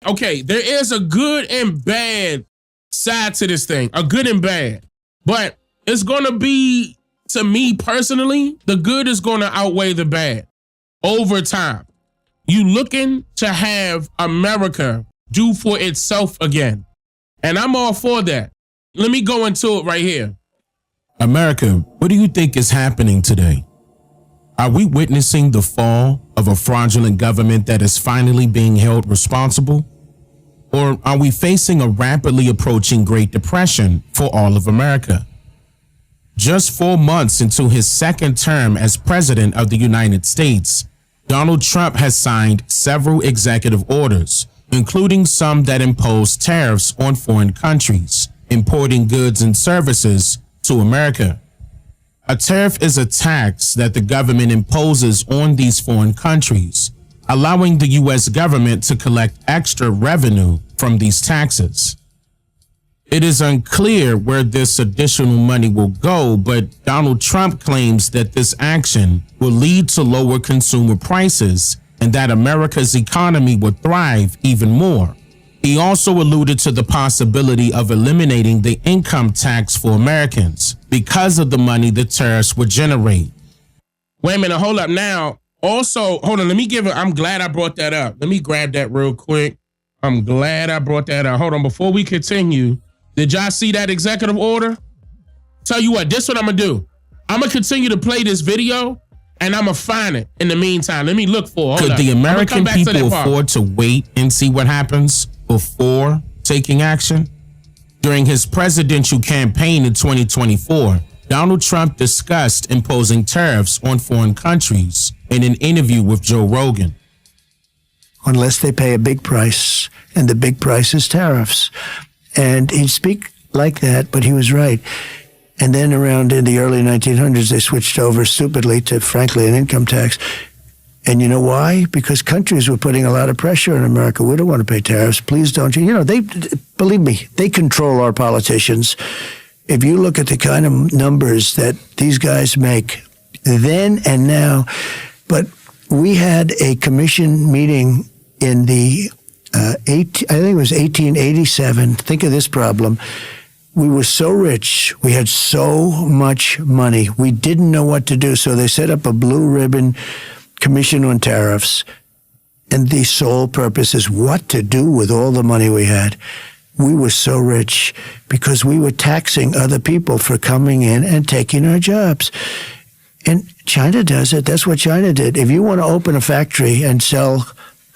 Okay, there is a good and bad side to this thing, a good and bad. But it's going to be, to me personally, the good is going to outweigh the bad over time. You looking to have America do for itself again. And I'm all for that. Let me go into it right here. America, what do you think is happening today? Are we witnessing the fall of a fraudulent government that is finally being held responsible? Or are we facing a rapidly approaching Great Depression for all of America? Just 4 months into his second term as President of the United States, Donald Trump has signed several executive orders, including some that impose tariffs on foreign countries importing goods and services to America. A tariff is a tax that the government imposes on these foreign countries, allowing the U.S. government to collect extra revenue from these taxes. It is unclear where this additional money will go, but Donald Trump claims that this action will lead to lower consumer prices and that America's economy will thrive even more. He also alluded to the possibility of eliminating the income tax for Americans because of the money the tariffs would generate. Wait a minute, hold up now. Also, hold on, let me give it, I'm glad I brought that up. Let me grab that real quick. I'm glad I brought that up. Hold on, before we continue, did y'all see that executive order? Tell you what, this is what I'm gonna do. I'm gonna continue to play this video and I'm gonna find it in the meantime. Let me look for it. Could the American people afford to wait and see what happens before taking action? During his presidential campaign in 2024, Donald Trump discussed imposing tariffs on foreign countries in an interview with Joe Rogan. Unless they pay a big price, and the big price is tariffs. And he'd speak like that, but he was right. And then around in the early 1900s, they switched over stupidly to, frankly, an income tax. And you know why? Because countries were putting a lot of pressure on America. We don't want to pay tariffs. Please don't you? You know, they, believe me, they control our politicians. If you look at the kind of numbers that these guys make then and now, but we had a commission meeting in the, I think it was 1887. Think of this problem. We were so rich. We had so much money. We didn't know what to do. So they set up a blue ribbon commission on tariffs. And the sole purpose is what to do with all the money we had. We were so rich because we were taxing other people for coming in and taking our jobs. And China does it. That's what China did. If you want to open a factory and sell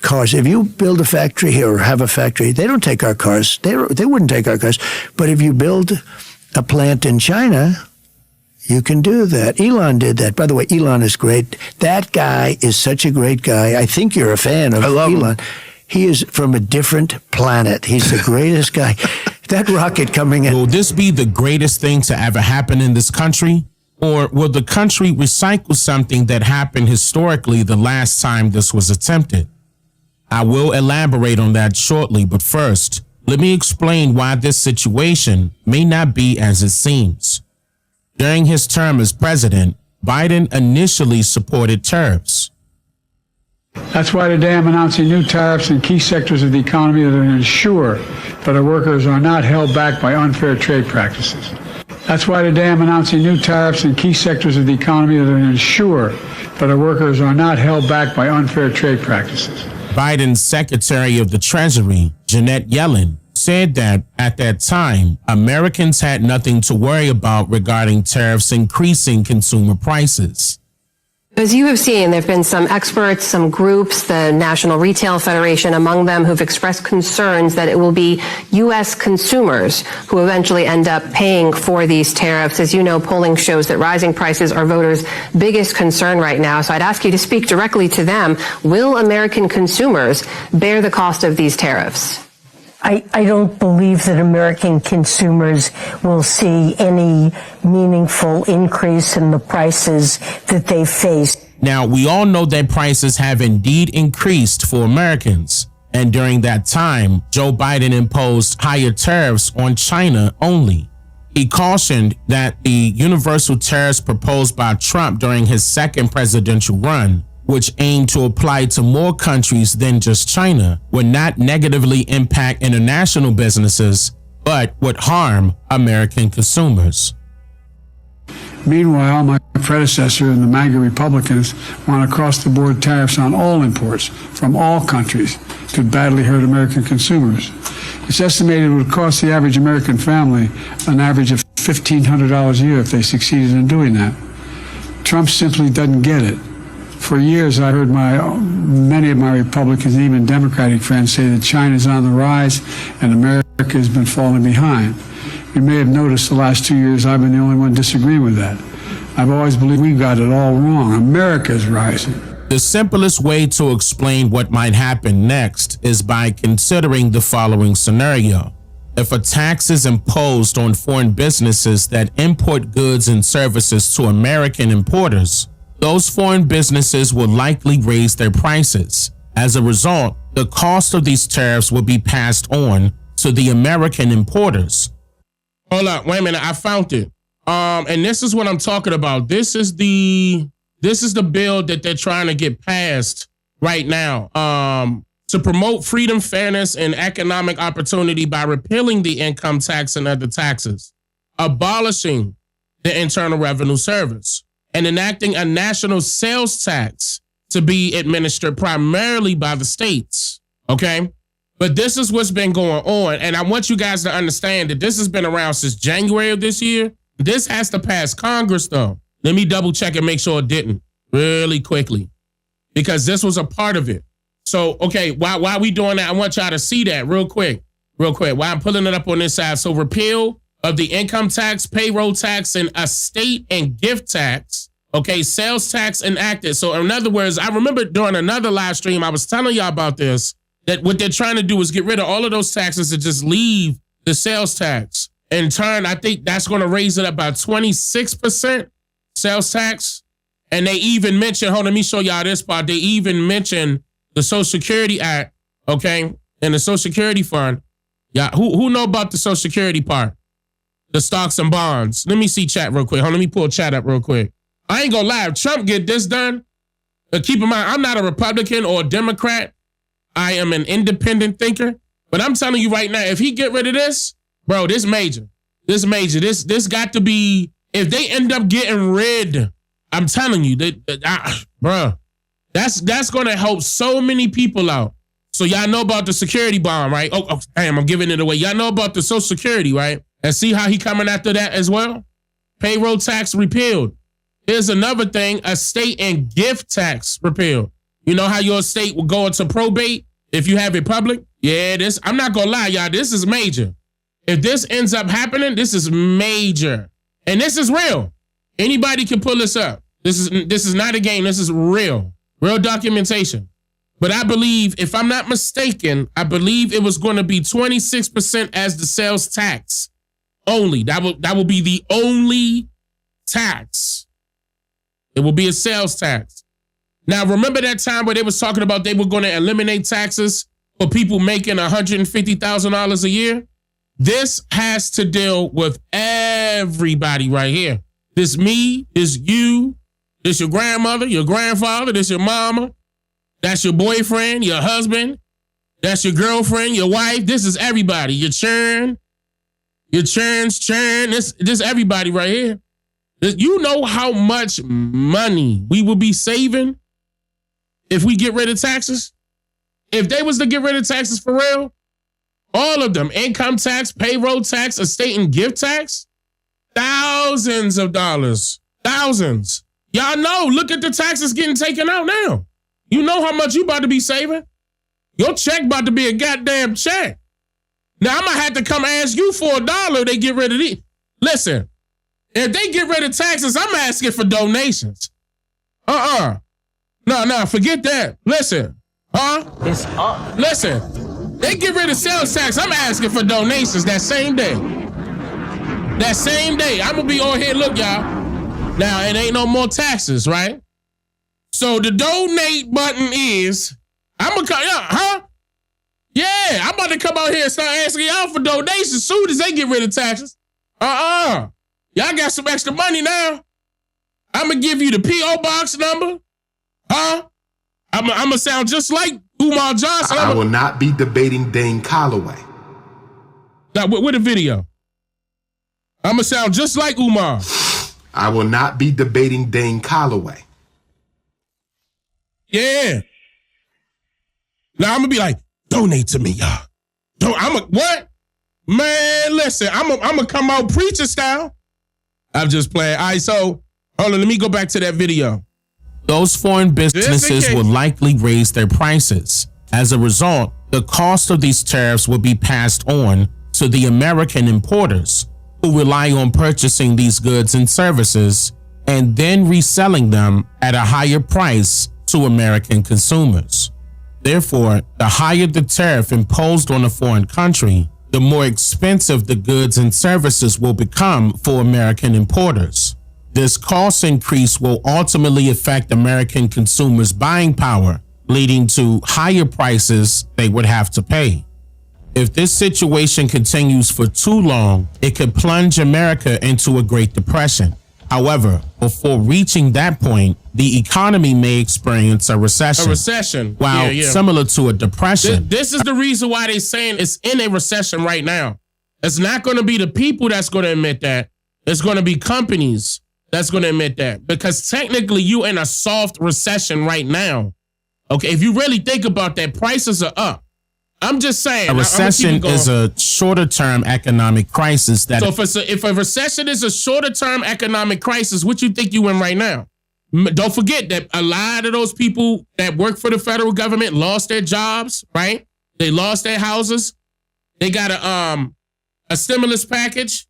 cars, if you build a factory here or have a factory, they don't take our cars. They wouldn't take our cars. But if you build a plant in China, you can do that. Elon did that. By the way, Elon is great. That guy is such a great guy. I think you're a fan of Elon. He is from a different planet. He's the greatest guy. That rocket coming in. Will this be the greatest thing to ever happen in this country? Or will the country recycle something that happened historically the last time this was attempted? I will elaborate on that shortly, but first, let me explain why this situation may not be as it seems. During his term as president, Biden initially supported tariffs. That's why today I'm announcing new tariffs in key sectors of the economy that will ensure that our workers are not held back by unfair trade practices. That's why today I'm announcing new tariffs in key sectors of the economy that will ensure that our workers are not held back by unfair trade practices. Biden's Secretary of the Treasury, Janet Yellen, said that at that time, Americans had nothing to worry about regarding tariffs increasing consumer prices. As you have seen, there have been some experts, some groups, the National Retail Federation among them, who've expressed concerns that it will be U.S. consumers who eventually end up paying for these tariffs. As you know, polling shows that rising prices are voters' biggest concern right now. So I'd ask you to speak directly to them. Will American consumers bear the cost of these tariffs? I don't believe that American consumers will see any meaningful increase in the prices that they face. Now, we all know that prices have indeed increased for Americans. And during that time, Joe Biden imposed higher tariffs on China only. He cautioned that the universal tariffs proposed by Trump during his second presidential run which aim to apply to more countries than just China, would not negatively impact international businesses, but would harm American consumers. Meanwhile, my predecessor and the MAGA Republicans want across-the-board tariffs on all imports from all countries to badly hurt American consumers. It's estimated it would cost the average American family an average of $1,500 a year if they succeeded in doing that. Trump simply doesn't get it. For years, I heard many of my Republicans and even Democratic friends say that China's on the rise and America has been falling behind. You may have noticed the last 2 years I've been the only one disagreeing with that. I've always believed we got it all wrong. America's rising. The simplest way to explain what might happen next is by considering the following scenario. If a tax is imposed on foreign businesses that import goods and services to American importers, those foreign businesses will likely raise their prices. As a result, the cost of these tariffs will be passed on to the American importers. Hold up, wait a minute, I found it. And this is what I'm talking about. This is the bill that they're trying to get passed right now. To promote freedom, fairness, and economic opportunity by repealing the income tax and other taxes, abolishing the Internal Revenue Service, and enacting a national sales tax to be administered primarily by the states. Okay? But this is what's been going on. And I want you guys to understand that this has been around since January of this year. This has to pass Congress, though. Let me double check and make sure it didn't really quickly, because this was a part of it. So, okay, why we doing that? I want y'all to see that real quick. Why I'm pulling it up on this side. So repeal of the income tax, payroll tax, and estate and gift tax. Okay, sales tax enacted. So in other words, I remember during another live stream, I was telling y'all about this, that what they're trying to do is get rid of all of those taxes and just leave the sales tax. In turn, I think that's going to raise it up by 26% sales tax. And they even mentioned, hold on, let me show y'all this part. They even mentioned the Social Security Act, okay, and the Social Security Fund. Yeah, who know about the Social Security part? The stocks and bonds. Let me see chat real quick. Hold on, let me pull chat up real quick. I ain't gonna lie, if Trump get this done, but keep in mind, I'm not a Republican or a Democrat. I am an independent thinker. But I'm telling you right now, if he get rid of this, bro, this major. This got to be, if they end up getting rid, I'm telling you, bro, that's going to help so many people out. So y'all know about the security bond, right? Oh, damn, I'm giving it away. Y'all know about the Social Security, right? And see how he coming after that as well? Payroll tax repealed. Here's another thing, estate and gift tax repealed. You know how your estate will go into probate if you have it public? Yeah, I'm not going to lie, y'all, this is major. If this ends up happening, this is major. And this is real. Anybody can pull this up. This is not a game. This is real documentation. But I believe, if I'm not mistaken, I believe it was going to be 26% as the sales tax only. That will be the only tax. It will be a sales tax. Now, remember that time where they was talking about they were going to eliminate taxes for people making $150,000 a year? This has to deal with everybody right here. This me, this you, this your grandmother, your grandfather, this your mama, that's your boyfriend, your husband, that's your girlfriend, your wife. This is everybody. Your churn, this everybody right here. You know how much money we will be saving if we get rid of taxes? If they was to get rid of taxes for real, all of them, income tax, payroll tax, estate and gift tax, thousands of dollars, thousands. Y'all know, look at the taxes getting taken out now. You know how much you about to be saving? Your check about to be a goddamn check. Now I'm gonna have to come ask you for $1, they get rid of these. Listen, if they get rid of taxes, I'm asking for donations. No, forget that. Listen, It's up. listen, they get rid of sales tax, I'm asking for donations that same day. That same day, I'm gonna be on here, look y'all. Now, it ain't no more taxes, right? So the donate button is, I'm gonna come, Yeah, I'm about to come out here and start asking y'all for donations as soon as they get rid of taxes. Y'all got some extra money now. I'm gonna give you the P.O. box number. I'm gonna sound just like Umar Johnson. I will not be debating Dane Calloway. Now, with a video. I'm gonna sound just like Umar. I will not be debating Dane Calloway. Yeah. Now I'm gonna be like, donate to me, y'all. What? Man, listen, I'm gonna come out preacher style. I'm just playing. All right, so hold on, let me go back to that video. Those foreign businesses will likely raise their prices. As a result, the cost of these tariffs will be passed on to the American importers who rely on purchasing these goods and services and then reselling them at a higher price to American consumers. Therefore, the higher the tariff imposed on a foreign country, the more expensive the goods and services will become for American importers. This cost increase will ultimately affect American consumers' buying power, leading to higher prices they would have to pay. If this situation continues for too long, it could plunge America into a Great Depression. However, before reaching that point, the economy may experience a recession. A recession. While similar to a depression. This is the reason why they're saying it's in a recession right now. It's not going to be the people that's going to admit that. It's going to be companies that's going to admit that. Because technically, you're in a soft recession right now. Okay, if you really think about that, prices are up. I'm just saying. A recession is a shorter-term economic crisis. So if a recession is a shorter-term economic crisis, what you think you in right now? Don't forget that a lot of those people that work for the federal government lost their jobs, right? They lost their houses. They got a stimulus package,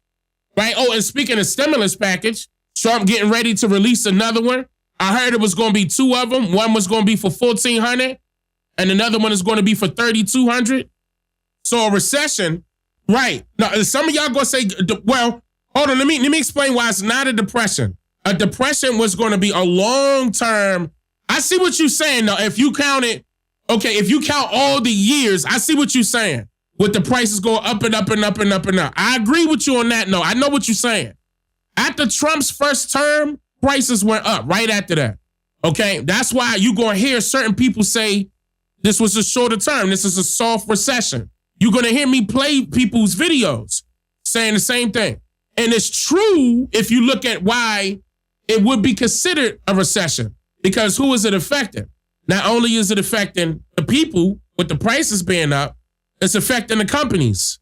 right? Oh, and speaking of stimulus package, Trump getting ready to release another one. I heard it was going to be two of them. One was going to be for $1,400. And another one is going to be for $3,200. So a recession, right? Now, some of y'all going to say, well, hold on, let me explain why it's not a depression. A depression was going to be a long-term. I see what you're saying, though. If you count it, okay, if you count all the years, I see what you're saying. With the prices going up and up and up and up and up. I agree with you on that. No, I know what you're saying. After Trump's first term, prices went up right after that. Okay, that's why you're going to hear certain people say, this was a shorter term. This is a soft recession. You're going to hear me play people's videos saying the same thing. And it's true if you look at why it would be considered a recession. Because who is it affecting? Not only is it affecting the people with the prices being up, it's affecting the companies.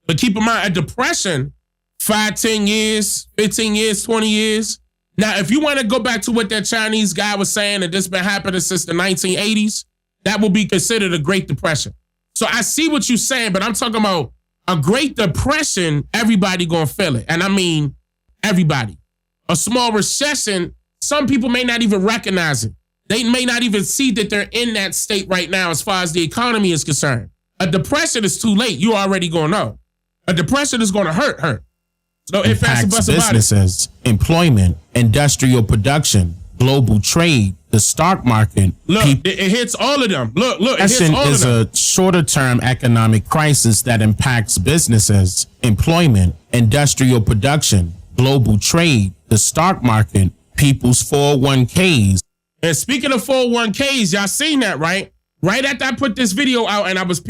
But keep in mind, a depression, 5, 10 years, 15 years, 20 years. Now, if you want to go back to what that Chinese guy was saying, that this been happening since the 1980s, that will be considered a Great Depression. So I see what you're saying, but I'm talking about a Great Depression, everybody gonna feel it. And I mean, everybody. A small recession, some people may not even recognize it. They may not even see that they're in that state right now as far as the economy is concerned. A depression is too late. You already gonna know. A depression is gonna hurt. So it impacts businesses, employment, industrial production, global trade, the stock market. Look, it hits all of them. Look, it hits all of them. Is a shorter-term economic crisis that impacts businesses, employment, industrial production, global trade, the stock market, people's 401ks. And speaking of 401ks, y'all seen that, right? Right after I put this video out and I was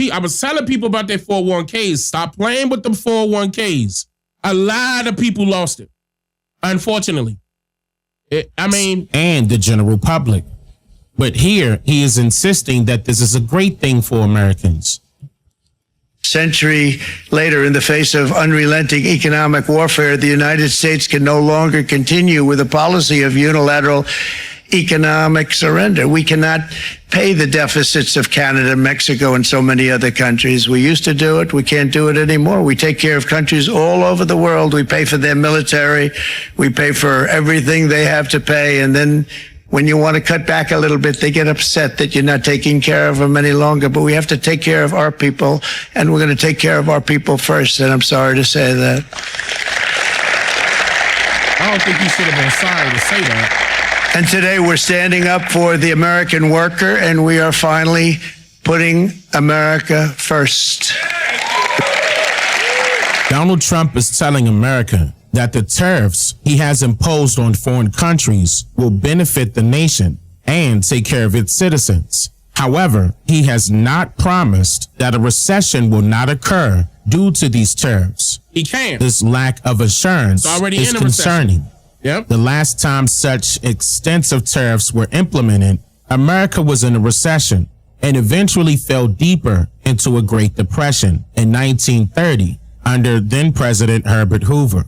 telling people about their 401ks, stop playing with them 401ks. A lot of people lost it, unfortunately. And the general public. But here, he is insisting that this is a great thing for Americans. Century later, in the face of unrelenting economic warfare, the United States can no longer continue with a policy of unilateral economic surrender. We cannot pay the deficits of Canada, Mexico, and so many other countries. We used to do it. We can't do it anymore. We take care of countries all over the world. We pay for their military. We pay for everything they have to pay. And then when you want to cut back a little bit, they get upset that you're not taking care of them any longer. But we have to take care of our people, and we're going to take care of our people first. And I'm sorry to say that. I don't think you should have been sorry to say that. And today we're standing up for the American worker, and we are finally putting America first. Donald Trump is telling America that the tariffs he has imposed on foreign countries will benefit the nation and take care of its citizens. However, he has not promised that a recession will not occur due to these tariffs. He can't. This lack of assurance is concerning. Yep. The last time such extensive tariffs were implemented, America was in a recession and eventually fell deeper into a Great Depression in 1930 under then President Herbert Hoover.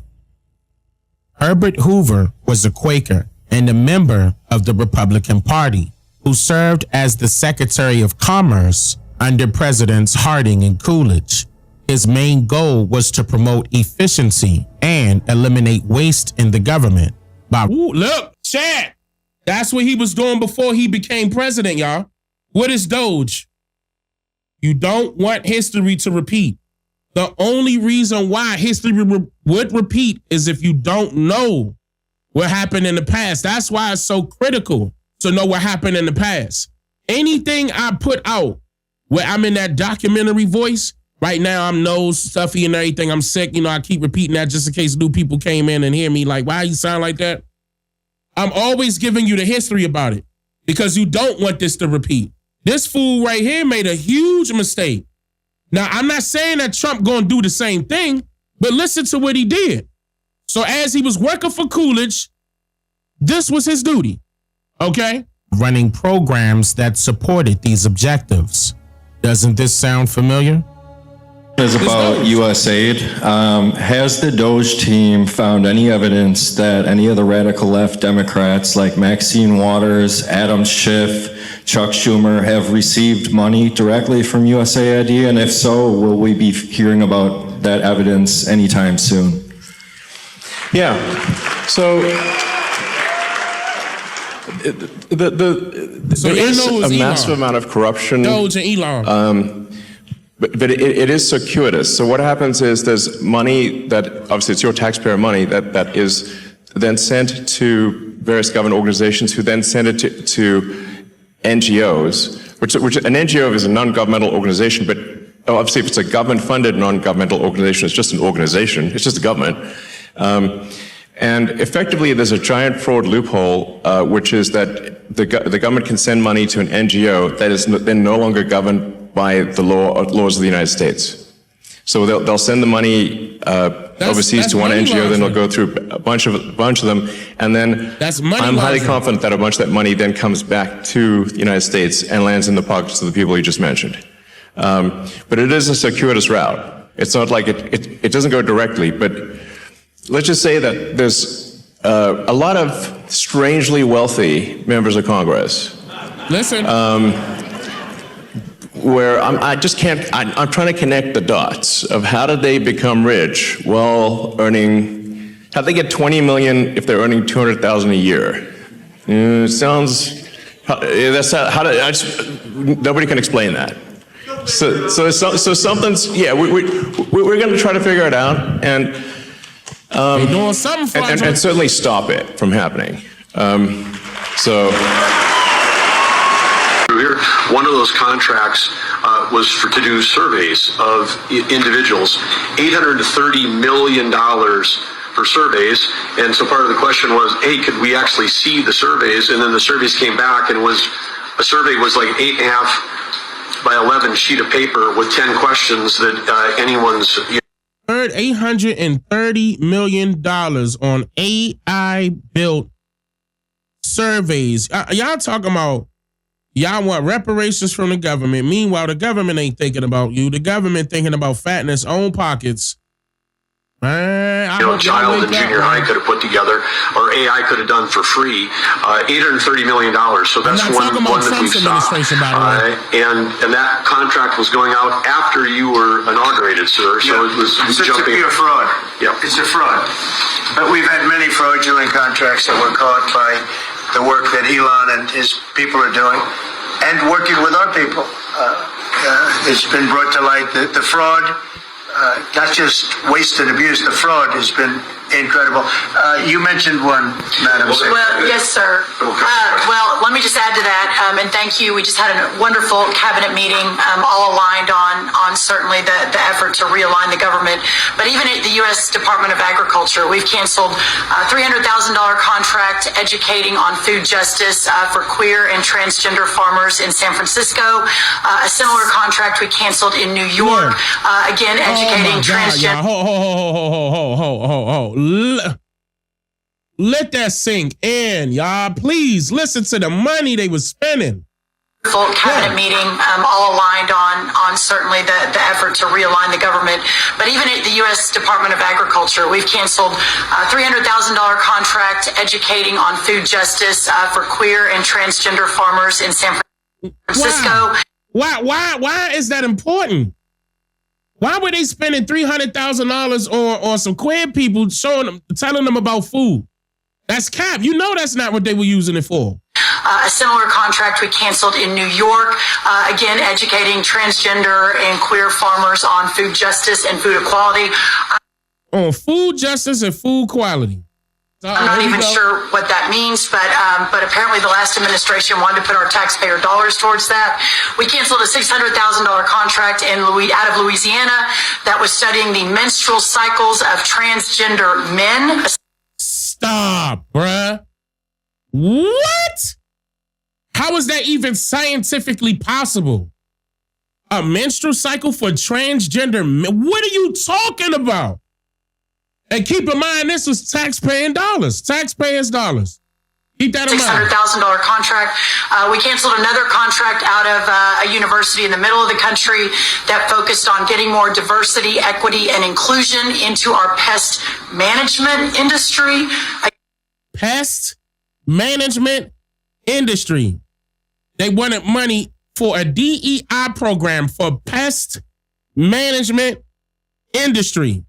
Herbert Hoover was a Quaker and a member of the Republican Party who served as the Secretary of Commerce under Presidents Harding and Coolidge. His main goal was to promote efficiency and eliminate waste in the government by— Ooh, look, chat. That's what he was doing before he became president, y'all. What is DOGE? You don't want history to repeat. The only reason why history would repeat is if you don't know what happened in the past. That's why it's so critical to know what happened in the past. Anything I put out where I'm in that documentary voice, right now I'm nose stuffy and everything, I'm sick, I keep repeating that just in case new people came in and hear me like, why you sound like that? I'm always giving you the history about it because you don't want this to repeat. This fool right here made a huge mistake. Now, I'm not saying that Trump gonna do the same thing, but listen to what he did. So as he was working for Coolidge, this was his duty. Okay? running programs that supported these objectives. Doesn't this sound familiar? Is about USAID. Has the DOGE team found any evidence that any of the radical left Democrats like Maxine Waters, Adam Schiff, Chuck Schumer have received money directly from USAID? And if so, will we be hearing about that evidence anytime soon? Yeah. So there is a massive amount of corruption. DOGE and Elon. But it is circuitous. So what happens is there's money that, obviously it's your taxpayer money, that is then sent to various government organizations who then send it to NGOs, which an NGO is a non-governmental organization, but obviously if it's a government-funded non-governmental organization, it's just an organization, it's just a government. And effectively there's a giant fraud loophole, which is that the government can send money to an NGO that is then no longer governed by the laws of the United States. So they'll send the money overseas to one NGO, then they'll go through a bunch of them, and then I'm highly confident that a bunch of that money then comes back to the United States and lands in the pockets of the people you just mentioned. But it is a circuitous route. It's not like it doesn't go directly, but let's just say that there's a lot of strangely wealthy members of Congress. Listen. Where I'm trying to connect the dots of how did they become rich while earning, how'd they get 20 million if they're earning 200,000 a year? It sounds, nobody can explain that. So something's, yeah, we're going to try to figure it out and certainly stop it from happening. Here, one of those contracts was to do surveys of individuals, $830 million for surveys. And so part of the question was, hey, could we actually see the surveys? And then the surveys came back and a survey was like 8.5 by 11 sheet of paper with 10 questions that anyone's... Heard $830 million on AI-built surveys. Y'all talking about y'all want reparations from the government. Meanwhile, the government ain't thinking about you. The government thinking about fatting its own pockets. Man, child and junior high could have put together, or AI could have done for free, $830 million. So that's one that we've stopped. And that contract was going out after you were inaugurated, sir. So it was jumping. It's a fraud. Yeah. It's a fraud. But we've had many fraudulent contracts that were caught by the work that Elon and his people are doing, and working with our people. It's been brought to light that the fraud, not just waste and abuse, the fraud has been incredible. You mentioned one, Madam Secretary. Well, yes, sir. Well, let me just add to that, and thank you. We just had a wonderful cabinet meeting, all aligned on certainly the effort to realign the government. But even at the U.S. Department of Agriculture, we've canceled a $300,000 contract educating on food justice for queer and transgender farmers in San Francisco. A similar contract we canceled in New York, again educating transgender. Let that sink in, y'all. Please listen to the money they was spending. Full cabinet meeting, all aligned on certainly the effort to realign the government. But even at the U.S. Department of Agriculture, we've canceled a $300,000 contract educating on food justice for queer and transgender farmers in San Francisco. Why is that important? Why were they spending $300,000 on some queer people, telling them about food? That's cap. You know that's not what they were using it for. A similar contract we canceled in New York, again educating transgender and queer farmers on food justice and food equality. On food justice and food quality. I'm not even sure what that means, but apparently the last administration wanted to put our taxpayer dollars towards that. We canceled a $600,000 contract out of Louisiana that was studying the menstrual cycles of transgender men. Stop, bruh. What? How is that even scientifically possible? A menstrual cycle for transgender men? What are you talking about? And keep in mind, this was taxpayers' dollars. Keep that in mind. $600,000 contract. We canceled another contract out of a university in the middle of the country that focused on getting more diversity, equity, and inclusion into our pest management industry. Pest management industry. They wanted money for a DEI program for pest management industry.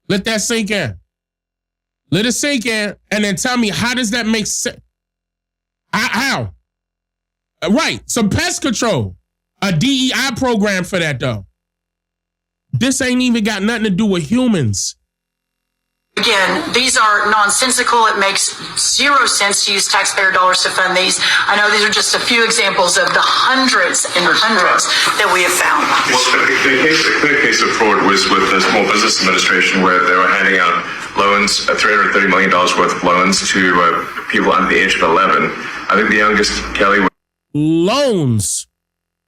Let that sink in. Let it sink in, and then tell me, how does that make sense? How? Right, some pest control. A DEI program for that, though. This ain't even got nothing to do with humans. Again, these are nonsensical. It makes zero sense to use taxpayer dollars to fund these. I know these are just a few examples of the hundreds and hundreds that we have found. Well, the clear case of fraud was with the Small Business Administration, where they were handing out loans, $330 million worth of loans to people under the age of 11. I think the youngest, Kelly, loans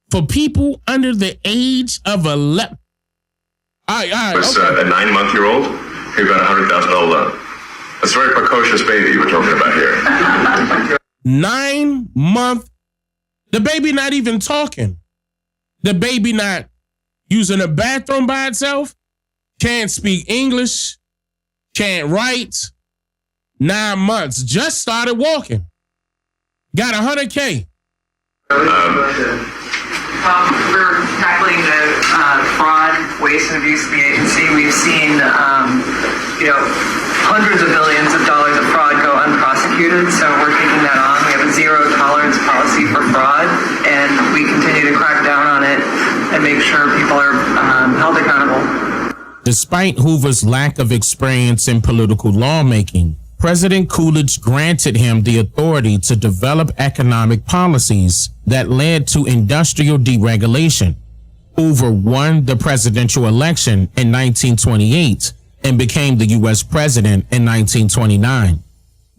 for people under the age of 11. Was a 9-month-old. Who got a $100,000 loan. That's a very precocious baby you were talking about here. 9 month. The baby not even talking. The baby not using a bathroom by itself. Can't speak English. Can't write. 9 months. Just started walking. Got $100K. We're tackling the fraud, waste, and abuse of the agency. We've seen, hundreds of billions of dollars of fraud go unprosecuted, so we're taking that on. We have a zero tolerance policy for fraud, and we continue to crack down on it and make sure people are held accountable. Despite Hoover's lack of experience in political lawmaking, President Coolidge granted him the authority to develop economic policies that led to industrial deregulation. Hoover won the presidential election in 1928 and became the U.S. president in 1929.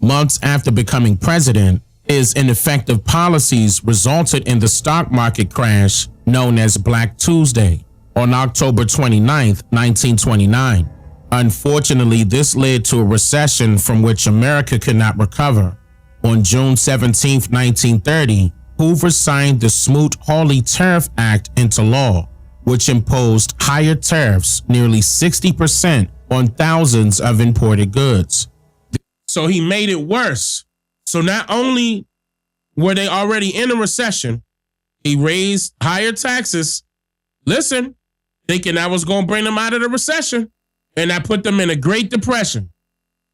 Months after becoming president, his ineffective policies resulted in the stock market crash known as Black Tuesday on October 29, 1929. Unfortunately, this led to a recession from which America could not recover. On June 17, 1930, Hoover signed the Smoot-Hawley Tariff Act into law, which imposed higher tariffs, nearly 60%, on thousands of imported goods. So he made it worse. So not only were they already in a recession, he raised higher taxes. Listen, thinking that was going to bring them out of the recession. And that put them in a Great Depression.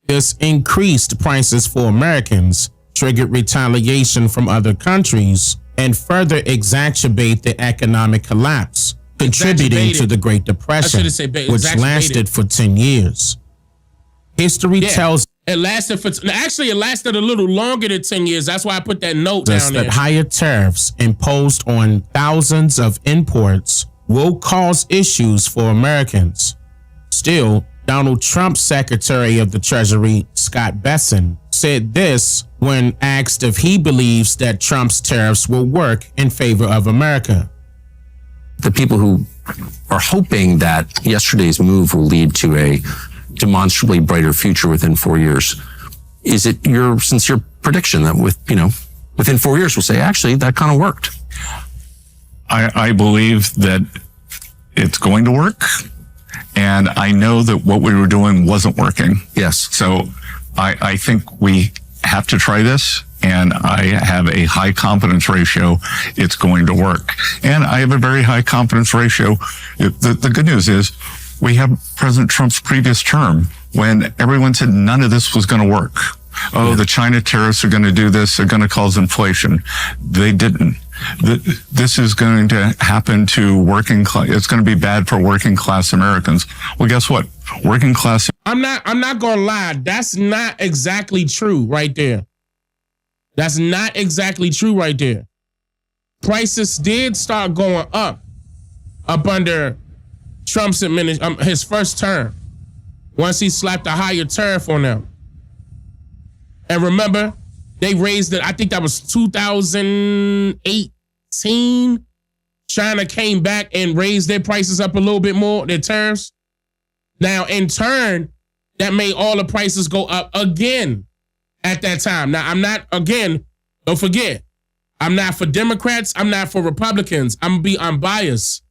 This increased prices for Americans, triggered retaliation from other countries, and further exacerbate the economic collapse, contributing to the Great Depression, which lasted for 10 years. History tells it lasted it lasted a little longer than 10 years. That's why I put that note down there. that higher tariffs imposed on thousands of imports will cause issues for Americans. Still, Donald Trump's Secretary of the Treasury, Scott Bessent, said this when asked if he believes that Trump's tariffs will work in favor of America. The people who are hoping that yesterday's move will lead to a demonstrably brighter future within 4 years, is it your sincere prediction that within 4 years we'll say, actually, that kind of worked? I believe that it's going to work. And I know that what we were doing wasn't working. Yes. So I think we have to try this. And I have a high confidence ratio it's going to work. And I have a very high confidence ratio. The good news is we have President Trump's previous term when everyone said none of this was going to work. Oh, the China tariffs are going to do this. They're going to cause inflation. They didn't. This is going to happen to working class. It's going to be bad for working class Americans. Well, guess what? Working class. I'm not going to lie. That's not exactly true right there. That's not exactly true right there. Prices did start going up under Trump's his first term, once he slapped a higher tariff on them. And remember, they raised it, I think that was 2018. China came back and raised their prices up a little bit more, their tariffs. Now, in turn, that made all the prices go up again at that time. Now, don't forget, I'm not for Democrats, I'm not for Republicans. I'm going to be unbiased.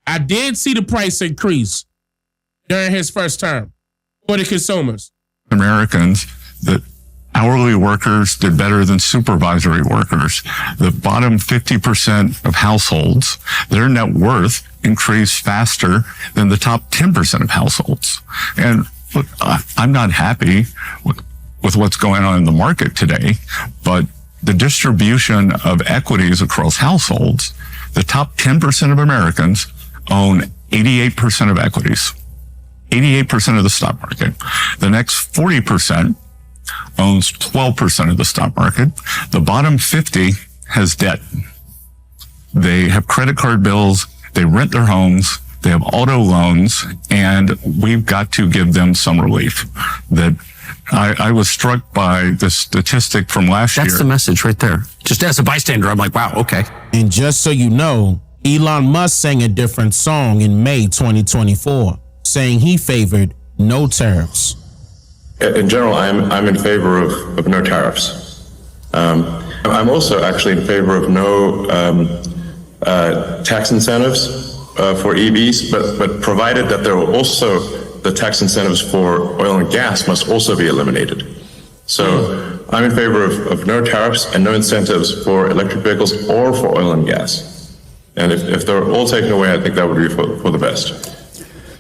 I did see the price increase during his first term for the consumers. Americans, that hourly workers did better than supervisory workers. The bottom 50% of households, their net worth increased faster than the top 10% of households. And look, I'm not happy with what's going on in the market today, but the distribution of equities across households, the top 10% of Americans own 88% of equities, 88% of the stock market. The next 40% owns 12% of the stock market. The bottom 50 has debt. They have credit card bills. They rent their homes. They have auto loans, and we've got to give them some relief. That I was struck by the statistic from last year. That's the message right there. Just as a bystander, I'm like, wow, okay. And just so you know, Elon Musk sang a different song in May 2024, saying he favored no tariffs. In general, I'm in favor of no tariffs. I'm also actually in favor of no tax incentives for EVs, but provided that there are also the tax incentives for oil and gas must also be eliminated. So I'm in favor of no tariffs and no incentives for electric vehicles or for oil and gas. And if they're all taken away, I think that would be for the best.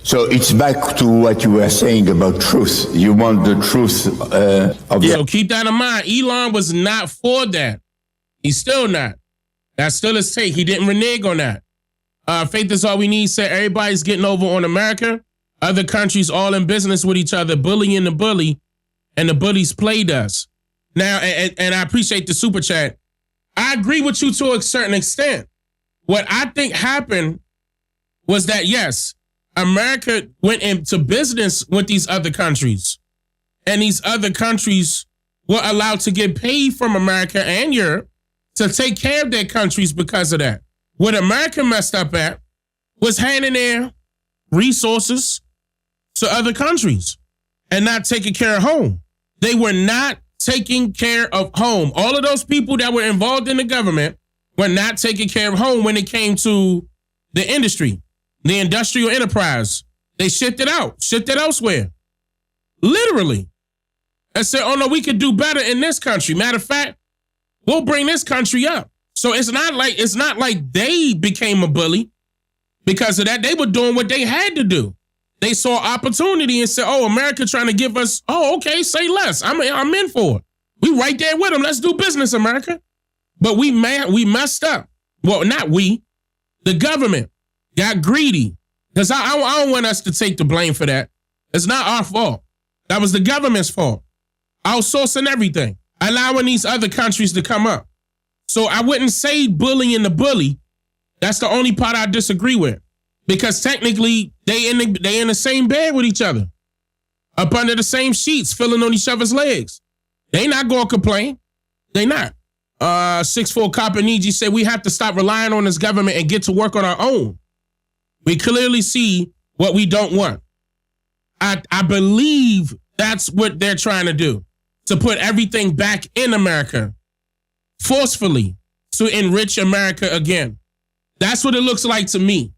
So it's back to what you were saying about truth. You want the truth of So keep that in mind. Elon was not for that. He's still not. That's still his take. He didn't renege on that. Faith is all we need. Said everybody's getting over on America. Other countries all in business with each other, bullying the bully, and the bullies played us. Now, and I appreciate the super chat. I agree with you to a certain extent. What I think happened was that, yes, America went into business with these other countries, and these other countries were allowed to get paid from America and Europe to take care of their countries because of that. What America messed up at was handing their resources to other countries and not taking care of home. They were not taking care of home. All of those people that were involved in the government were not taking care of home when it came to the industry, the industrial enterprise. They shipped it elsewhere. Literally. And said, oh no, we could do better in this country. Matter of fact, we'll bring this country up. So it's not like they became a bully because of that. They were doing what they had to do. They saw opportunity and said, oh, America trying to give us, oh, okay, say less. I'm in for it. We right there with them. Let's do business, America. But we messed up. Well, not we. The government got greedy. Because I don't want us to take the blame for that. It's not our fault. That was the government's fault. Outsourcing everything, allowing these other countries to come up. So I wouldn't say bullying the bully. That's the only part I disagree with. Because technically, they in the same bed with each other. Up under the same sheets, filling on each other's legs. They not going to complain. They not. 6'4" Carpanigi said we have to stop relying on this government and get to work on our own. We clearly see what we don't want. I believe that's what they're trying to do. To put everything back in America. Forcefully. To enrich America again. That's what it looks like to me.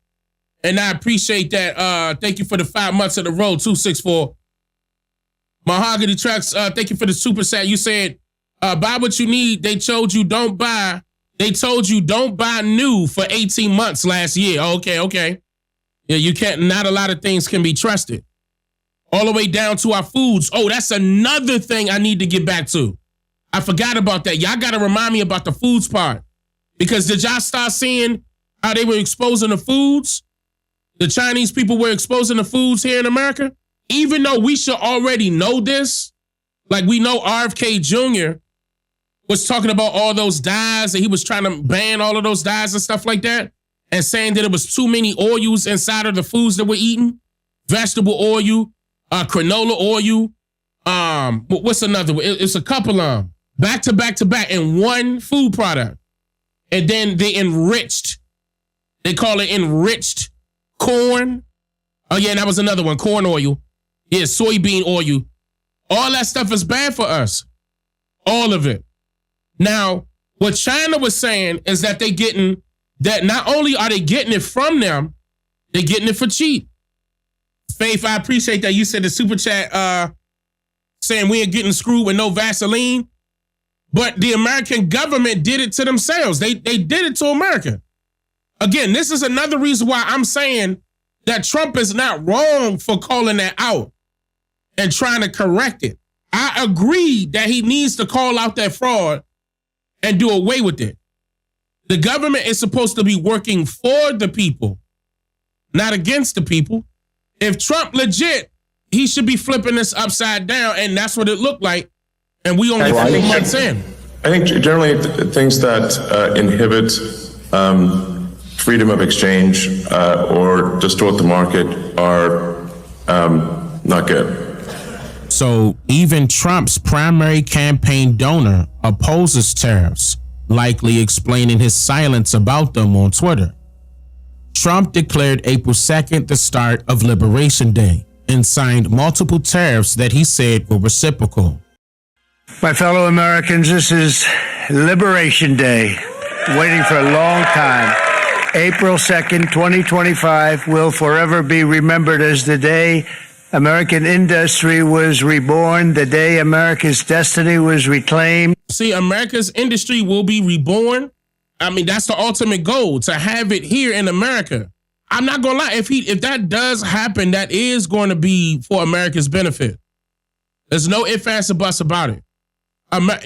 And I appreciate that. Thank you for the 5 months of the road, 264. Mahogany Trucks, thank you for the super chat. You said, buy what you need. They told you don't buy. They told you don't buy new for 18 months last year. Okay. Yeah, you can't, not a lot of things can be trusted. All the way down to our foods. Oh, that's another thing I need to get back to. I forgot about that. Y'all got to remind me about the foods part. Because did y'all start seeing how they were exposing the foods? The Chinese people were exposing the foods here in America? Even though we should already know this, like we know RFK Jr. was talking about all those dyes and he was trying to ban all of those dyes and stuff like that and saying that it was too many oils inside of the foods that we're eating. Vegetable oil, canola oil. What's another one? It's a couple of them. Back to back in one food product. And then they enriched. They call it enriched corn. Oh yeah, that was another one. Corn oil. Yeah, soybean oil. All that stuff is bad for us. All of it. Now, what China was saying is that they getting that not only are they getting it from them, they're getting it for cheap. Faith, I appreciate that. You said the super chat saying we ain't getting screwed with no Vaseline. But the American government did it to themselves. They did it to America. Again, this is another reason why I'm saying that Trump is not wrong for calling that out and trying to correct it. I agree that he needs to call out that fraud and do away with it. The government is supposed to be working for the people, not against the people. If Trump legit, he should be flipping this upside down, and that's what it looked like. And we only 4 months in. I think generally things that inhibit freedom of exchange or distort the market are not good. So even Trump's primary campaign donor opposes tariffs, likely explaining his silence about them on Twitter. Trump declared April 2nd the start of Liberation Day and signed multiple tariffs that he said were reciprocal. My fellow Americans, this is Liberation Day, waiting for a long time. April 2nd, 2025 will forever be remembered as the day American industry was reborn, the day America's destiny was reclaimed. See, America's industry will be reborn. I mean, that's the ultimate goal, to have it here in America. I'm not going to lie. If that does happen, that is going to be for America's benefit. There's no ifs, ands, or buts about it.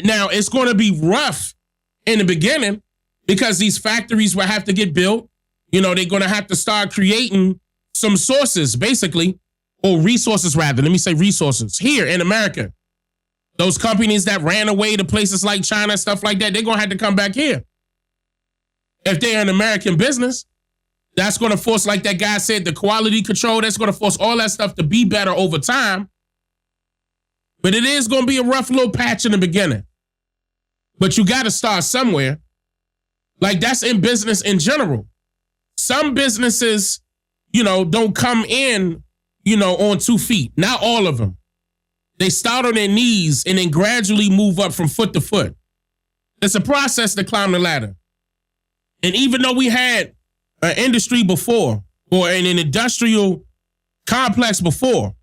Now, it's going to be rough in the beginning because these factories will have to get built. You know, they're going to have to start creating some sources, basically, or resources, rather. Let me say resources here in America. Those companies that ran away to places like China, stuff like that, they're going to have to come back here. If they're an American business, that's going to force, like that guy said, the quality control, that's going to force all that stuff to be better over time. But it is going to be a rough little patch in the beginning. But you got to start somewhere. Like that's in business in general. Some businesses, don't come in, on 2 feet. Not all of them. They start on their knees and then gradually move up from foot to foot. It's a process to climb the ladder. And even though we had an industry before or an industrial complex before,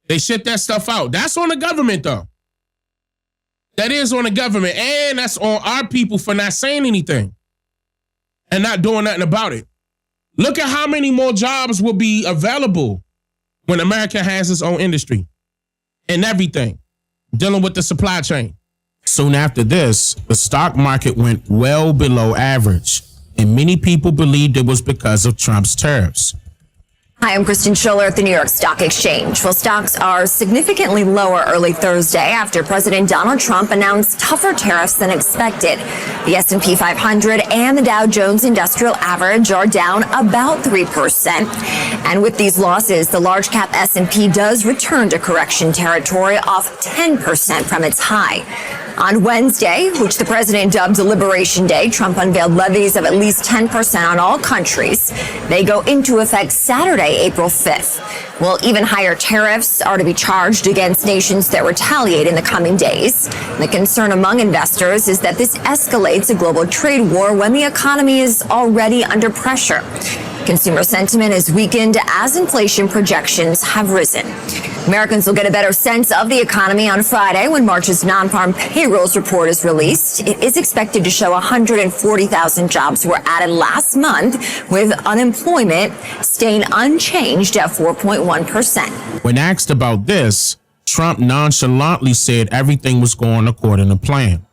they shit that stuff out. That's on the government, though. That is on the government. And that's on our people for not saying anything and not doing nothing about it. Look at how many more jobs will be available when America has its own industry and everything, dealing with the supply chain. Soon after this, the stock market went well below average, and many people believed it was because of Trump's tariffs. Hi, I'm Kristen Schuller at the New York Stock Exchange. Well, stocks are significantly lower early Thursday after President Donald Trump announced tougher tariffs than expected. The S&P 500 and the Dow Jones Industrial Average are down about 3%. And with these losses, the large cap S&P does return to correction territory, off 10% from its high. On Wednesday, which the president dubbed Liberation Day, Trump unveiled levies of at least 10% on all countries. They go into effect Saturday, April 5th. Well, even higher tariffs are to be charged against nations that retaliate in the coming days. The concern among investors is that this escalates a global trade war when the economy is already under pressure. Consumer sentiment has weakened as inflation projections have risen. Americans will get a better sense of the economy on Friday when March's non-farm payrolls report is released. It is expected to show 140,000 jobs were added last month, with unemployment staying unchanged at 4.1%. When asked about this, Trump nonchalantly said everything was going according to plan.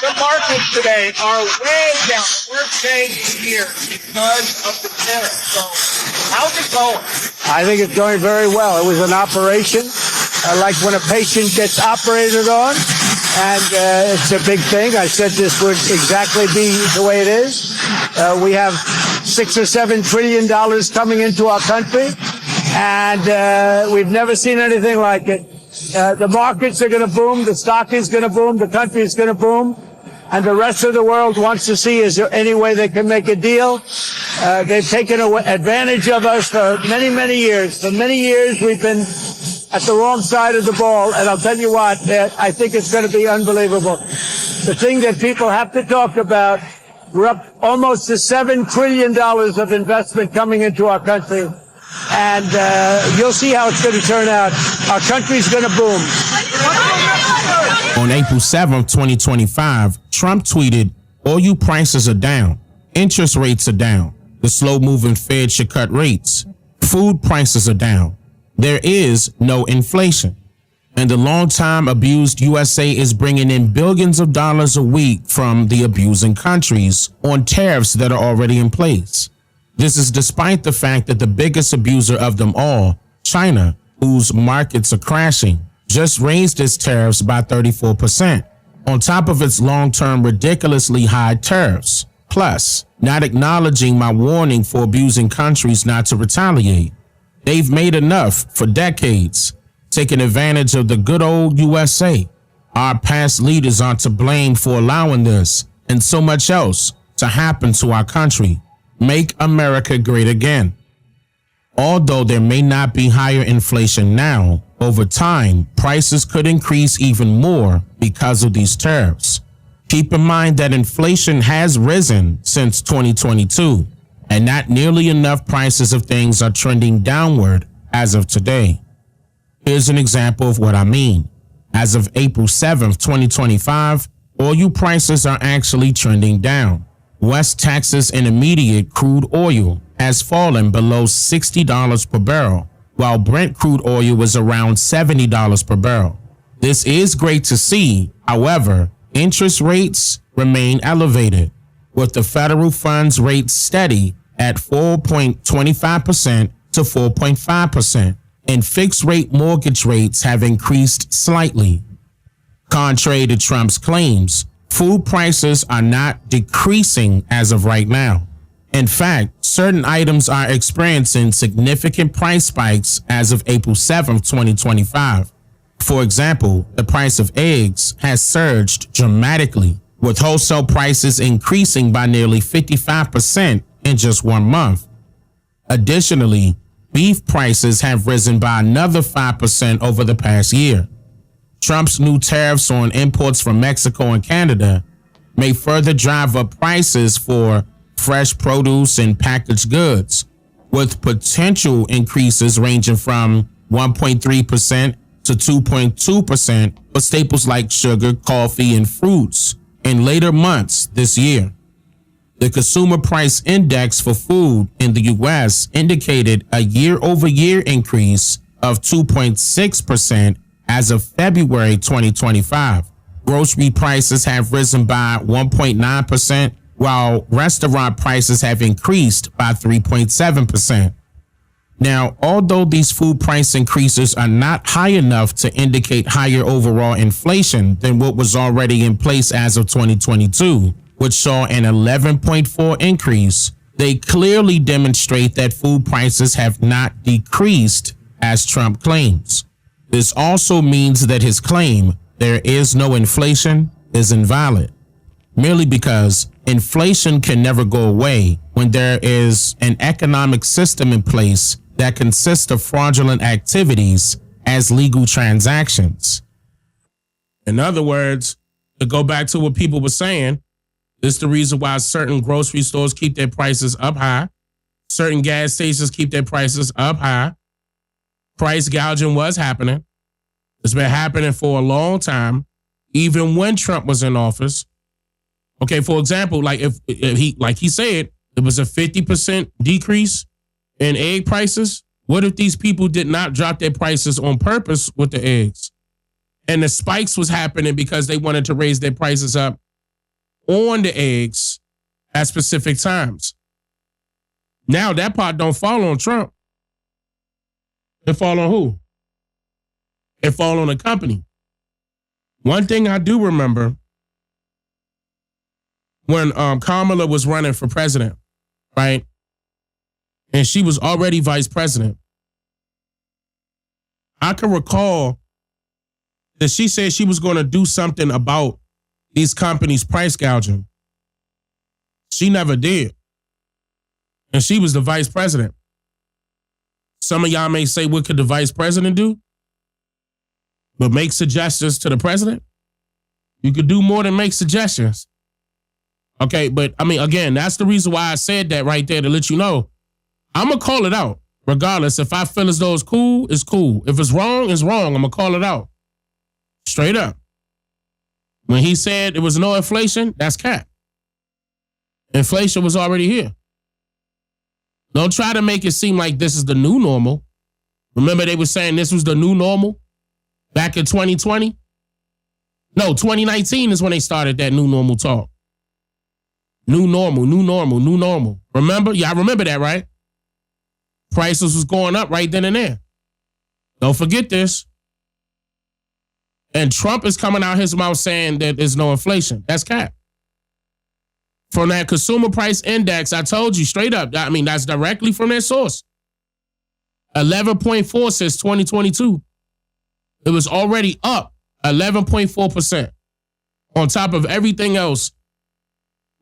The markets today are way down. We're paying here because of the tariffs. So how's it going? I think it's going very well. It was an operation, like when a patient gets operated on, and it's a big thing. I said this would exactly be the way it is. We have $6 or $7 trillion coming into our country, and we've never seen anything like it. The markets are going to boom. The stock is going to boom. The country is going to boom. And the rest of the world wants to see, is there any way they can make a deal? They've taken advantage of us for many, many years. For many years, we've been at the wrong side of the ball. And I'll tell you what, I think it's going to be unbelievable. The thing that people have to talk about, we're up almost to $7 trillion of investment coming into our country. And you'll see how it's going to turn out. Our country's going to boom. On April 7th, 2025, Trump tweeted, "Oil prices are down. Interest rates are down. The slow-moving Fed should cut rates. Food prices are down. There is no inflation." And the long-time abused USA is bringing in billions of dollars a week from the abusing countries on tariffs that are already in place. This is despite the fact that the biggest abuser of them all, China, whose markets are crashing, just raised its tariffs by 34%, on top of its long-term ridiculously high tariffs, plus not acknowledging my warning for abusing countries not to retaliate. They've made enough for decades, taking advantage of the good old USA. Our past leaders are to blame for allowing this and so much else to happen to our country. Make America great again. Although there may not be higher inflation now, over time, prices could increase even more because of these tariffs. Keep in mind that inflation has risen since 2022, and not nearly enough prices of things are trending downward as of today. Here's an example of what I mean. As of April 7th, 2025, oil prices are actually trending down. West Texas Intermediate crude oil has fallen below $60 per barrel, while Brent crude oil was around $70 per barrel. This is great to see. However, interest rates remain elevated, with the federal funds rate steady at 4.25% to 4.5%, and fixed rate mortgage rates have increased slightly. Contrary to Trump's claims, food prices are not decreasing as of right now. In fact, certain items are experiencing significant price spikes as of April 7th, 2025. For example, the price of eggs has surged dramatically, with wholesale prices increasing by nearly 55% in just 1 month. Additionally, beef prices have risen by another 5% over the past year. Trump's new tariffs on imports from Mexico and Canada may further drive up prices for fresh produce and packaged goods, with potential increases ranging from 1.3% to 2.2% for staples like sugar, coffee, and fruits in later months this year. The Consumer Price Index for food in the U.S. indicated a year-over-year increase of 2.6% as of February 2025. Grocery prices have risen by 1.9%, while restaurant prices have increased by 3.7%. Now, although these food price increases are not high enough to indicate higher overall inflation than what was already in place as of 2022, which saw an 11.4 increase, they clearly demonstrate that food prices have not decreased as Trump claims. This also means that his claim, there is no inflation, is invalid, merely because inflation can never go away when there is an economic system in place that consists of fraudulent activities as legal transactions. In other words, to go back to what people were saying, this is the reason why certain grocery stores keep their prices up high. Certain gas stations keep their prices up high. Price gouging was happening. It's been happening for a long time, even when Trump was in office. Okay, for example, like if he said, there was a 50% decrease in egg prices. What if these people did not drop their prices on purpose with the eggs? And the spikes was happening because they wanted to raise their prices up on the eggs at specific times. Now that part don't fall on Trump. It fall on who? It fall on the company. One thing I do remember, when Kamala was running for president, right? And she was already vice president. I can recall that she said she was going to do something about these companies' price gouging. She never did. And she was the vice president. Some of y'all may say, what could the vice president do? But make suggestions to the president? You could do more than make suggestions. Okay, but I mean, again, that's the reason why I said that right there, to let you know. I'm going to call it out. Regardless, if I feel as though it's cool, it's cool. If it's wrong, it's wrong. I'm going to call it out. Straight up. When he said there was no inflation, that's cap. Inflation was already here. Don't try to make it seem like this is the new normal. Remember they were saying this was the new normal back in 2020? No, 2019 is when they started that new normal talk. New normal, new normal, new normal. Remember? Yeah, I remember that, right? Prices was going up right then and there. Don't forget this. And Trump is coming out his mouth saying that there's no inflation. That's cap. From that consumer price index, I told you straight up. I mean, that's directly from their source. 11.4 since 2022. It was already up 11.4%. On top of everything else.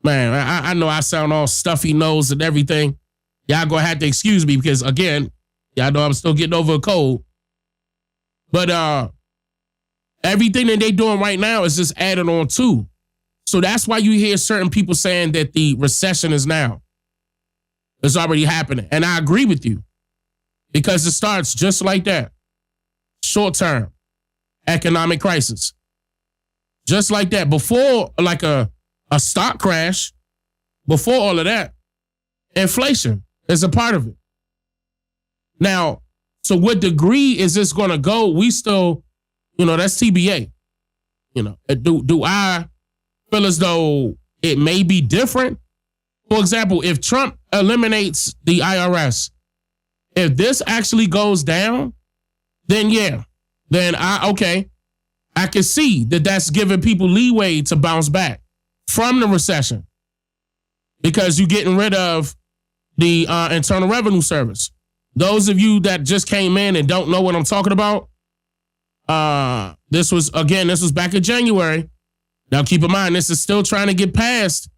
Man, I know I sound all stuffy nose and everything. Y'all gonna have to excuse me because, again, y'all know I'm still getting over a cold. But everything that they doing right now is just added on to. So that's why you hear certain people saying that the recession is now. It's already happening. And I agree with you. Because it starts just like that. Short-term economic crisis. Just like that. Before, like a stock crash, before all of that, inflation is a part of it. Now, to what degree is this going to go? We still, that's TBA. Do I feel as though it may be different? For example, if Trump eliminates the IRS, if this actually goes down, then yeah, then I can see that that's giving people leeway to bounce back from the recession because you're getting rid of the Internal Revenue Service. Those of you that just came in and don't know what I'm talking about, this was back in January. Now keep in mind, this is still trying to get passed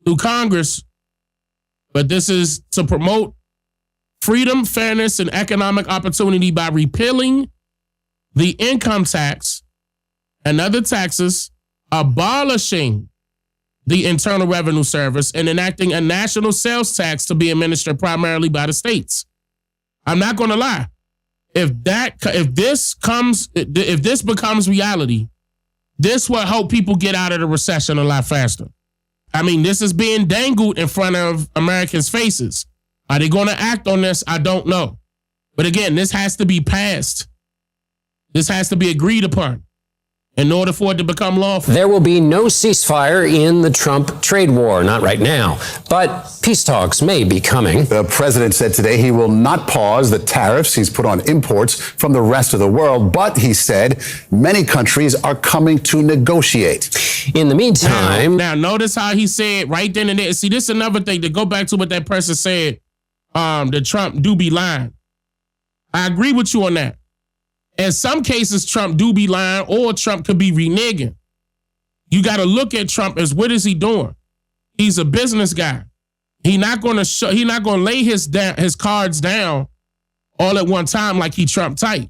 through Congress, but this is to promote freedom, fairness, and economic opportunity by repealing the income tax and other taxes, abolishing the Internal Revenue Service, and enacting a national sales tax to be administered primarily by the states. I'm not going to lie. If this becomes reality, this will help people get out of the recession a lot faster. I mean, this is being dangled in front of Americans' faces. Are they going to act on this? I don't know. But again, this has to be passed. This has to be agreed upon. in order for it to become lawful. There will be no ceasefire in the Trump trade war, not right now, but peace talks may be coming. The president said today he will not pause the tariffs he's put on imports from the rest of the world, but he said many countries are coming to negotiate. In the meantime... Now notice how he said right then and there. See, this is another thing to go back to what that person said, that Trump do be lying. I agree with you on that. In some cases, Trump do be lying, or Trump could be reneging. You got to look at Trump as what is he doing? He's a business guy. He's not going to lay his cards down all at one time like he Trump tight.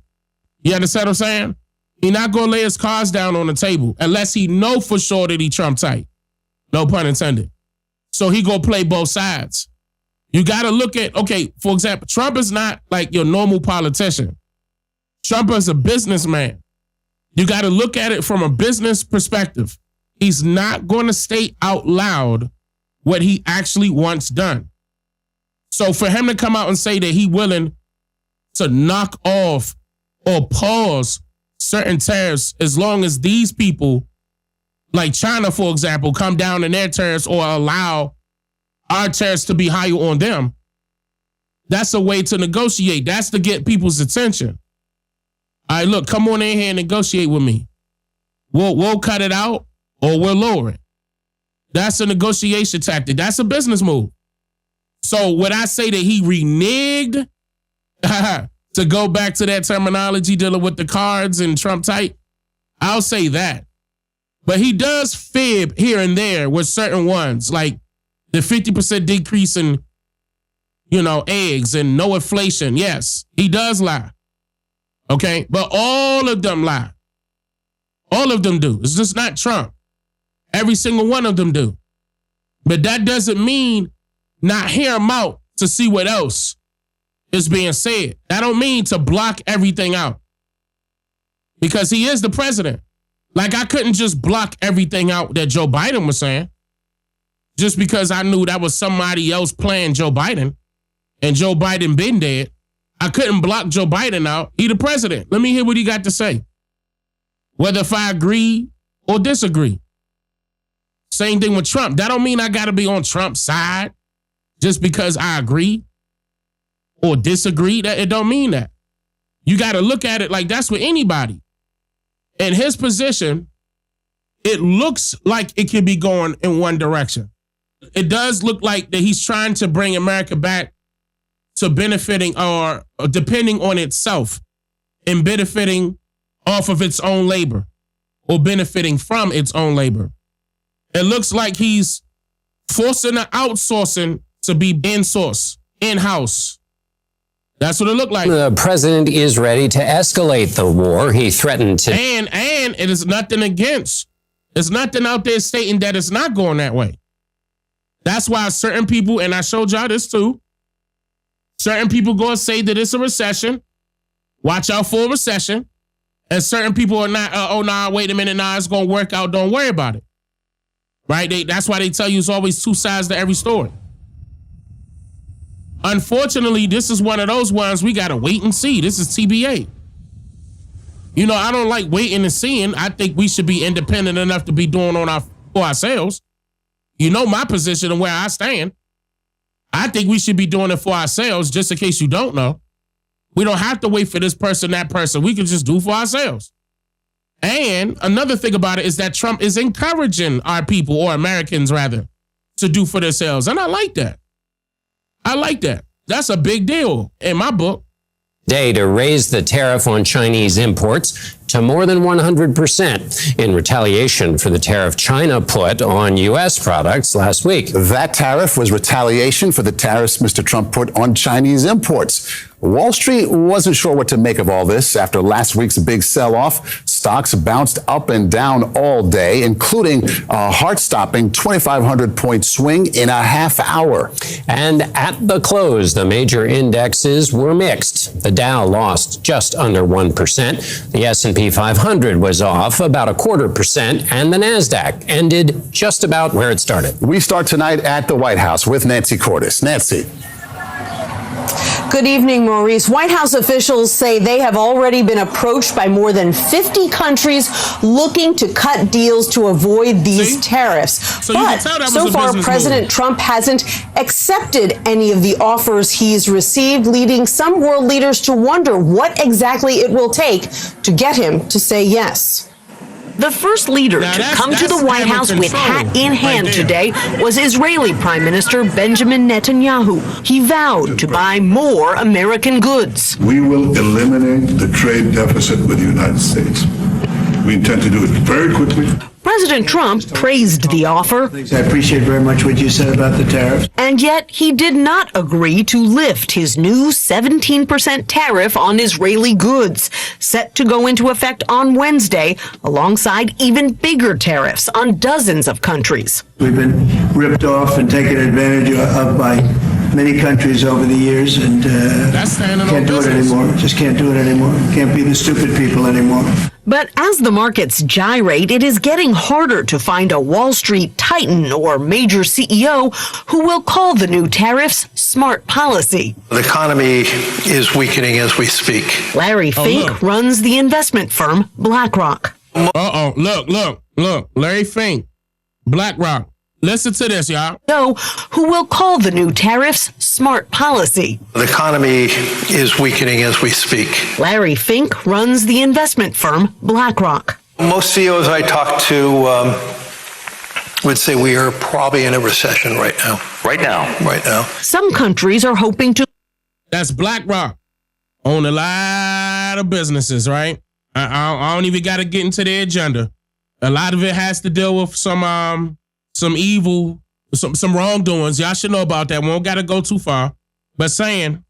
You understand what I'm saying? He's not going to lay his cards down on the table unless he know for sure that he Trump tight. No pun intended. So he going to play both sides. You got to look at, okay, for example, Trump is not like your normal politician. Trump is a businessman. You got to look at it from a business perspective. He's not going to state out loud what he actually wants done. So for him to come out and say that he's willing to knock off or pause certain tariffs as long as these people, like China, for example, come down in their tariffs or allow our tariffs to be higher on them, that's a way to negotiate. That's to get people's attention. All right, look, come on in here and negotiate with me. We'll cut it out or we'll lower it. That's a negotiation tactic. That's a business move. So would I say that he reneged to go back to that terminology dealing with the cards and Trump tight? I'll say that. But he does fib here and there with certain ones, like the 50% decrease in, eggs and no inflation. Yes, he does lie. Okay, but all of them lie. All of them do. It's just not Trump. Every single one of them do. But that doesn't mean not hear him out to see what else is being said. That don't mean to block everything out. Because he is the president. Like, I couldn't just block everything out that Joe Biden was saying just because I knew that was somebody else playing Joe Biden and Joe Biden been dead. I couldn't block Joe Biden out. He the president. Let me hear what he got to say. Whether if I agree or disagree. Same thing with Trump. That don't mean I got to be on Trump's side just because I agree or disagree. That it don't mean that. You got to look at it like that's with anybody. In his position, it looks like it could be going in one direction. It does look like that he's trying to bring America back to benefiting or depending on itself and benefiting off of its own labor or benefiting from its own labor. It looks like he's forcing the outsourcing to be in-source, in-house. That's what it looked like. The president is ready to escalate the war. He threatened to... And it is nothing against. There's nothing out there stating that it's not going that way. That's why certain people, and I showed y'all this too, certain people going to say that it's a recession. Watch out for a recession. And certain people are not, wait a minute, it's going to work out. Don't worry about it. Right? That's why they tell you it's always two sides to every story. Unfortunately, this is one of those ones we got to wait and see. This is TBA. I don't like waiting and seeing. I think we should be independent enough to be doing for ourselves. You know my position and where I stand. I think we should be doing it for ourselves, just in case you don't know. We don't have to wait for this person, that person. We can just do for ourselves. And another thing about it is that Trump is encouraging our people, or Americans rather, to do for themselves. And I like that. I like that. That's a big deal in my book. Day to raise the tariff on Chinese imports to more than 100% in retaliation for the tariff China put on U.S. products last week. That tariff was retaliation for the tariffs Mr. Trump put on Chinese imports. Wall Street wasn't sure what to make of all this after last week's big sell-off. Stocks bounced up and down all day, including a heart-stopping 2,500-point swing in a half hour. And at the close, the major indexes were mixed. The Dow lost just under 1%. The S&P 500 was off about 0.25%, and the NASDAQ ended just about where it started. We start tonight at the White House with Nancy Cordes. Nancy. Good evening, Maurice. White House officials say they have already been approached by more than 50 countries looking to cut deals to avoid these tariffs. But so far, President Trump hasn't accepted any of the offers he's received, leading some world leaders to wonder what exactly it will take to get him to say yes. The first leader to come to the White House with hat in hand today was Israeli Prime Minister Benjamin Netanyahu. He vowed to buy more American goods. We will eliminate the trade deficit with the United States. We intend to do it very quickly. President Trump praised the offer. I appreciate very much what you said about the tariffs. And yet he did not agree to lift his new 17% tariff on Israeli goods, set to go into effect on Wednesday, alongside even bigger tariffs on dozens of countries. We've been ripped off and taken advantage of by many countries over the years, and can't do it anymore. Just can't do it anymore. Can't be the stupid people anymore. But as the markets gyrate, it is getting harder to find a Wall Street titan or major CEO who will call the new tariffs smart policy. The economy is weakening as we speak. Larry Fink runs the investment firm BlackRock. Look, Larry Fink, BlackRock. Listen to this, y'all. Who will call the new tariffs smart policy. The economy is weakening as we speak. Larry Fink runs the investment firm BlackRock. Most CEOs I talk to would say we are probably in a recession right now. Right now. Some countries are hoping to. That's BlackRock. Own a lot of businesses, right? I don't even got to get into their agenda. A lot of it has to deal with some evil, some wrongdoings. Y'all should know about that. We don't got to go too far. But saying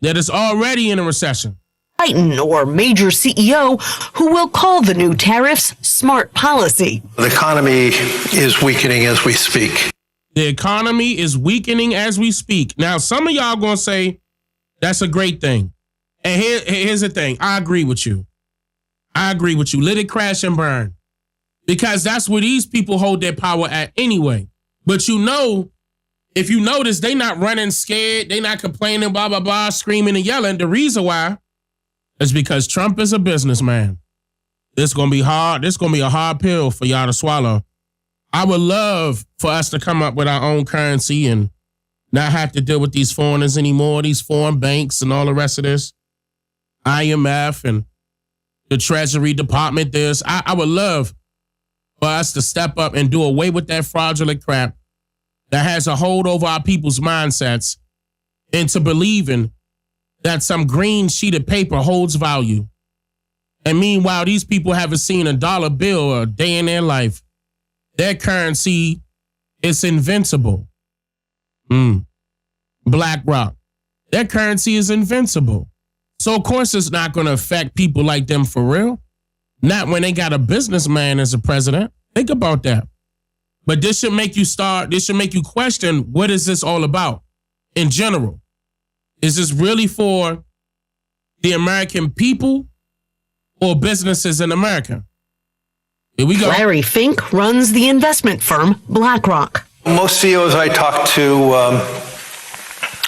that it's already in a recession. Titan or major CEO who will call the new tariffs smart policy. The economy is weakening as we speak. The economy is weakening as we speak. Now, some of y'all going to say that's a great thing. And here's the thing. I agree with you. Let it crash and burn. Because that's where these people hold their power at anyway. But if you notice, they not running scared. They not complaining, blah, blah, blah, screaming and yelling. The reason why is because Trump is a businessman. This going to be hard. This going to be a hard pill for y'all to swallow. I would love for us to come up with our own currency and not have to deal with these foreigners anymore, these foreign banks and all the rest of this. IMF and the Treasury Department, this. I would love for us to step up and do away with that fraudulent crap that has a hold over our people's mindsets into believing that some green sheet of paper holds value. And meanwhile, these people haven't seen a dollar bill a day in their life. Their currency is invincible. BlackRock. Their currency is invincible. So, of course, it's not going to affect people like them for real. Not when they got a businessman as a president. Think about that. But this should make you question, what is this all about in general? Is this really for the American people or businesses in America? Here we go. Larry Fink runs the investment firm BlackRock. Most CEOs I talk to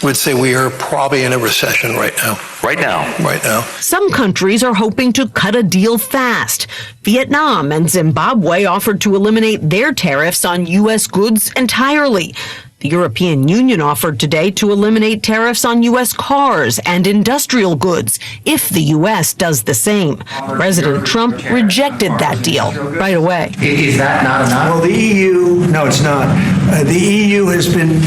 would say we are probably in a recession right now. Right now. Some countries are hoping to cut a deal fast. Vietnam and Zimbabwe offered to eliminate their tariffs on U.S. goods entirely. The European Union offered today to eliminate tariffs on U.S. cars and industrial goods if the U.S. does the same. President Trump rejected that deal right away. Is that not enough? Well, the EU, no, it's not. The EU has been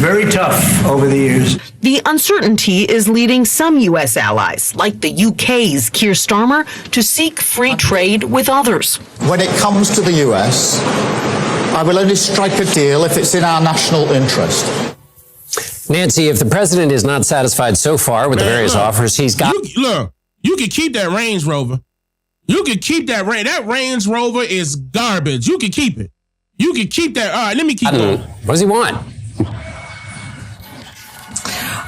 very tough over the years. The uncertainty is leading some U.S. allies, like the UK's Keir Starmer, to seek free trade with others. When it comes to the U.S., I will only strike a deal if it's in our national interest. Nancy, if the president is not satisfied so far with the various offers he's got... You can keep that Range Rover. You can keep that Range. That Range Rover is garbage. You can keep it. You can keep that. All right, let me keep going. What does he want?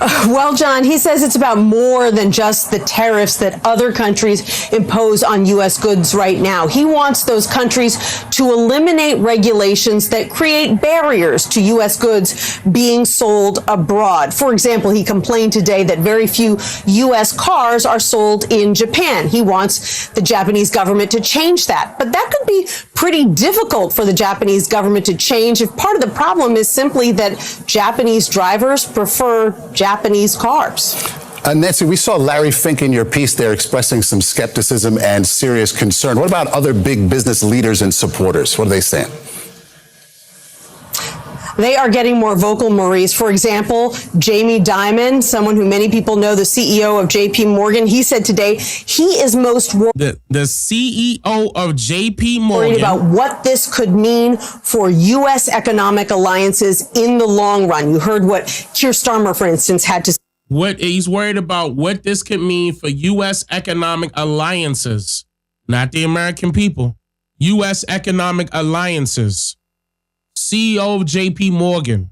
Well, John, he says it's about more than just the tariffs that other countries impose on U.S. goods right now. He wants those countries to eliminate regulations that create barriers to U.S. goods being sold abroad. For example, he complained today that very few U.S. cars are sold in Japan. He wants the Japanese government to change that. But that could be pretty difficult for the Japanese government to change if part of the problem is simply that Japanese drivers prefer Japanese cars. Nancy, we saw Larry Fink in your piece there expressing some skepticism and serious concern. What about other big business leaders and supporters? What are they saying? They are getting more vocal, Maurice. For example, Jamie Dimon, someone who many people know, the CEO of JP Morgan, he said today he is most worried. The CEO of JP Morgan. Worried about what this could mean for U.S. economic alliances in the long run. You heard what Keir Starmer, for instance, had to say. What he's worried about what this could mean for U.S. economic alliances, not the American people. U.S. economic alliances. CEO of JP Morgan.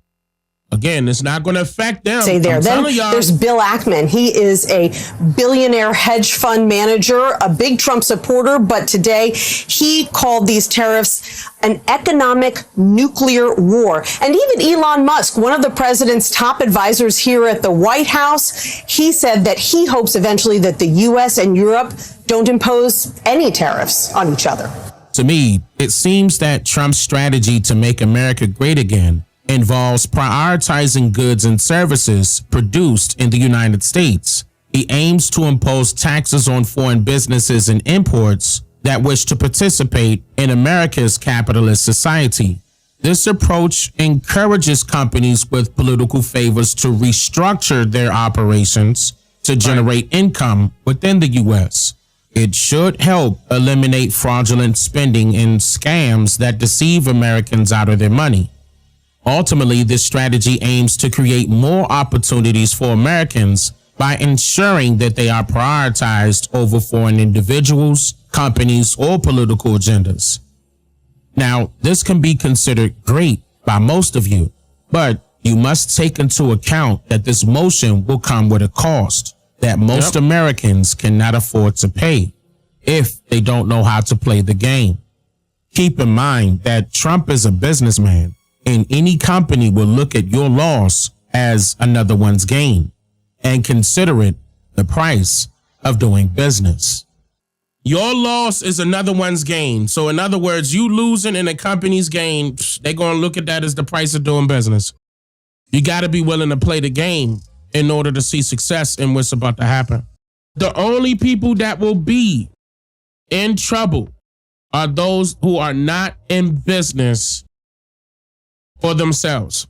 Again, it's not going to affect them. Say there. Then there's Bill Ackman. He is a billionaire hedge fund manager, a big Trump supporter, but today he called these tariffs an economic nuclear war. And even Elon Musk, one of the president's top advisors here at the White House, he said that he hopes eventually that the U.S. and Europe don't impose any tariffs on each other. To me, it seems that Trump's strategy to make America great again involves prioritizing goods and services produced in the United States. He aims to impose taxes on foreign businesses and imports that wish to participate in America's capitalist society. This approach encourages companies with political favors to restructure their operations to generate income within the U.S. It should help eliminate fraudulent spending and scams that deceive Americans out of their money. Ultimately, this strategy aims to create more opportunities for Americans by ensuring that they are prioritized over foreign individuals, companies, or political agendas. Now, this can be considered great by most of you, but you must take into account that this motion will come with a cost that most Americans cannot afford to pay if they don't know how to play the game. Keep in mind that Trump is a businessman, and any company will look at your loss as another one's gain and consider it the price of doing business. Your loss is another one's gain. So in other words, you losing in a company's gain, they're going to look at that as the price of doing business. You got to be willing to play the game in order to see success in what's about to happen. The only people that will be in trouble are those who are not in business for themselves.